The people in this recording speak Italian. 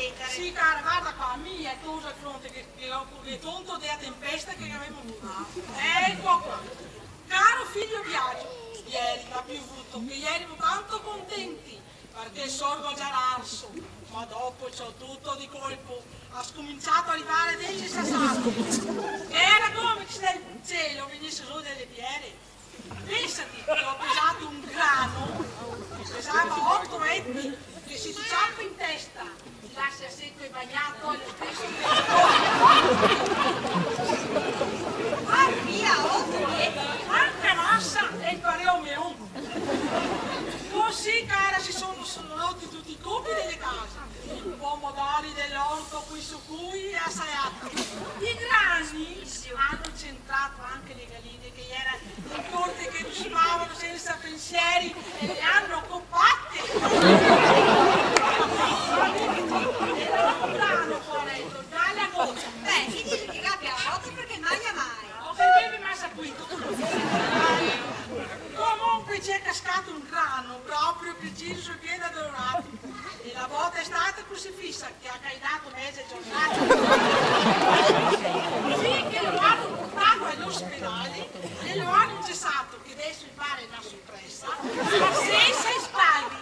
lettere. Sì, cara, guarda qua, mia è cosa al fronte che tonto della tempesta che abbiamo avuto. Ecco qua. Caro figlio Biagio, ieri l'ha piovuto, che ieri ero tanto contenti, perché il sorgo ha già l'arso, ma dopo c'ho tutto di colpo, ha scominciato a arrivare degli sassati. Era come se dal cielo venisse su delle piere. Pensati che ho pesato un grano, che pesava 8 etti, che si ti ciampa in testa, ti lascia secco e bagnato allo stesso tempo. Ah, via, 8 etti. Anche massa e il pareo mio. Così, cara, si sono rotti tutti i cubi delle case, i pomodori dell'orto qui su cui è assaiato. I grani hanno centrato anche le galline che era in corte che rusmavano senza pensieri e le hanno copatte. Era un grano, poveretto, dai la goccia. Beh, chi dice che gabbia la botte perché mangia mai? O che bevi massa qui. Comunque ci è cascato un grano proprio preciso sul piede adorato e la botta è stata crocifissa che ha caidato mezza giornata. Finché lo hanno portato all'ospedale e lo hanno ingessato che adesso mi pare una sorpresa ma senza spaghi.